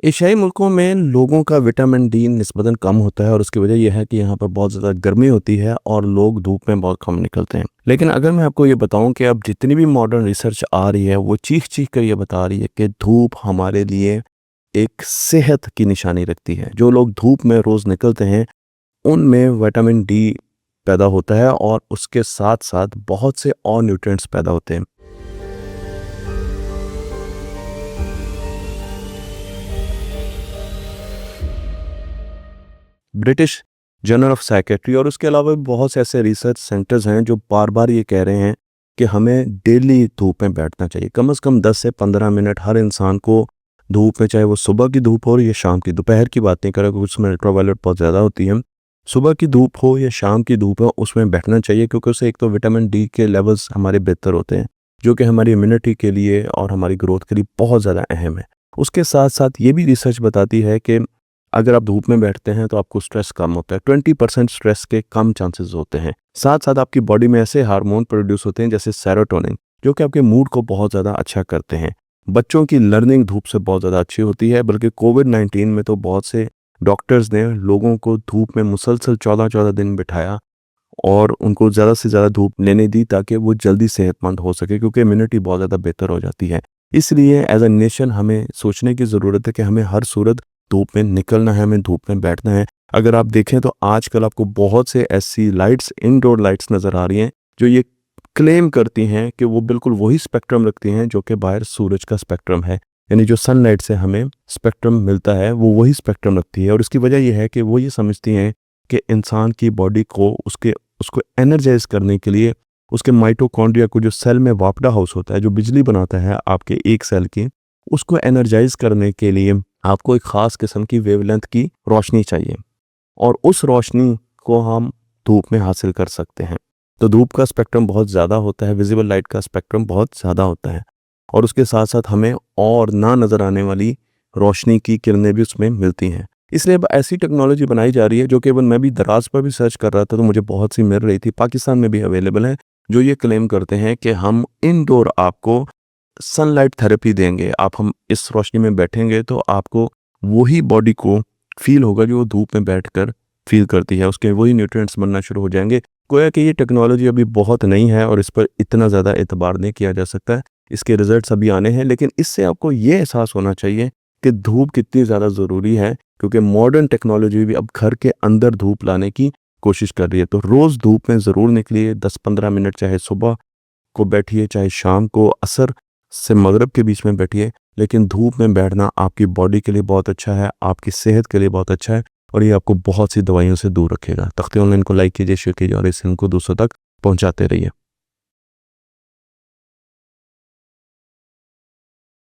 एशियाई मुल्कों में लोगों का विटामिन डी निस्बतन कम होता है और उसकी वजह यह है कि यहाँ पर बहुत ज़्यादा गर्मी होती है और लोग धूप में बहुत कम निकलते हैं। लेकिन अगर मैं आपको ये बताऊं कि अब जितनी भी मॉडर्न रिसर्च आ रही है वो चीख कर ये बता रही है कि धूप हमारे लिए एक सेहत की निशानी रखती है। जो लोग धूप में रोज़ निकलते हैं उनमें विटामिन डी पैदा होता है और उसके साथ साथ बहुत से और न्यूट्रिएंट्स पैदा होते हैं। ब्रिटिश जर्नल ऑफ साइकेट्री और उसके अलावा भी बहुत से ऐसे रिसर्च सेंटर्स हैं जो बार बार ये कह रहे हैं कि हमें डेली धूप में बैठना चाहिए। कम से कम 10 से 15 मिनट हर इंसान को धूप में, चाहे वो सुबह की धूप हो या शाम की। दोपहर की बात नहीं करें क्योंकि उसमें अल्ट्रावायलेट बहुत ज़्यादा होती है। सुबह की धूप हो या शाम की धूप हो, उसमें बैठना चाहिए क्योंकि उससे एक तो विटामिन डी के लेवल्स हमारे बेहतर होते हैं जो कि हमारी इम्यूनिटी के लिए और हमारी ग्रोथ के लिए बहुत ज़्यादा अहम है। उसके साथ साथ ये भी रिसर्च बताती है कि अगर आप धूप में बैठते हैं तो आपको स्ट्रेस कम होता है। 20% स्ट्रेस के कम चांसेस होते हैं। साथ साथ आपकी बॉडी में ऐसे हार्मोन प्रोड्यूस होते हैं जैसे सेरोटोनिन जो कि आपके मूड को बहुत ज़्यादा अच्छा करते हैं। बच्चों की लर्निंग धूप से बहुत ज़्यादा अच्छी होती है, बल्कि कोविड-19 में तो बहुत से डॉक्टर्स ने लोगों को धूप में मुसलसल 14-14 दिन बिठाया और उनको ज़्यादा से ज़्यादा धूप लेने दी ताकि वो जल्दी सेहतमंद हो सके, क्योंकि इम्यूनिटी बहुत ज़्यादा बेहतर हो जाती है। इसलिए एज अ नेशन हमें सोचने की ज़रूरत है कि हमें हर सूरत धूप में निकलना है, हमें धूप में बैठना है। अगर आप देखें तो आजकल आपको बहुत से ऐसी लाइट्स, इंडोर लाइट्स नज़र आ रही हैं जो ये क्लेम करती हैं कि वो बिल्कुल वही स्पेक्ट्रम रखती हैं जो कि बाहर सूरज का स्पेक्ट्रम है। यानी जो सनलाइट से हमें स्पेक्ट्रम मिलता है वो वही स्पेक्ट्रम रखती है। और इसकी वजह यह है कि वो ये समझती हैं कि इंसान की बॉडी को उसको एनर्जाइज करने के लिए उसके माइटोकॉन्ड्रिया को, जो सेल में वापडा हाउस होता है जो बिजली बनाता है आपके एक सेल की, उसको एनर्जाइज करने के लिए आपको एक ख़ास किस्म की वेवलेंथ की रोशनी चाहिए और उस रोशनी को हम धूप में हासिल कर सकते हैं। तो धूप का स्पेक्ट्रम बहुत ज़्यादा होता है, विजिबल लाइट का स्पेक्ट्रम बहुत ज़्यादा होता है और उसके साथ साथ हमें और ना नज़र आने वाली रोशनी की किरणें भी उसमें मिलती हैं। इसलिए अब ऐसी टेक्नोलॉजी बनाई जा रही है जो केवल मैं भी दराज पर भी सर्च कर रहा था तो मुझे बहुत सी मिल रही थी, पाकिस्तान में भी अवेलेबल है, जो ये क्लेम करते हैं कि हम इनडोर आपको सनलाइट थेरेपी देंगे। हम इस रोशनी में बैठेंगे तो आपको वही बॉडी को फील होगा जो धूप में बैठकर फील करती है, उसके वही न्यूट्रिएंट्स बनना शुरू हो जाएंगे। गोया कि ये टेक्नोलॉजी अभी बहुत नई है और इस पर इतना ज़्यादा एतबार नहीं किया जा सकता है। इसके रिजल्ट्स अभी आने हैं, लेकिन इससे आपको ये एहसास होना चाहिए कि धूप कितनी ज़्यादा ज़रूरी है, क्योंकि मॉडर्न टेक्नोलॉजी भी अब घर के अंदर धूप लाने की कोशिश कर रही है। तो रोज़ धूप में ज़रूर निकलिए, 10-15 मिनट, चाहे सुबह को बैठिए चाहे शाम को असर से मगरिब के बीच में बैठिए, लेकिन धूप में बैठना आपकी बॉडी के लिए बहुत अच्छा है, आपकी सेहत के लिए बहुत अच्छा है और ये आपको बहुत सी दवाइयों से दूर रखेगा। तख्ती ऑनलाइन को लाइक कीजिए, शेयर कीजिए और इस इनको दूसरों तक पहुंचाते रहिए।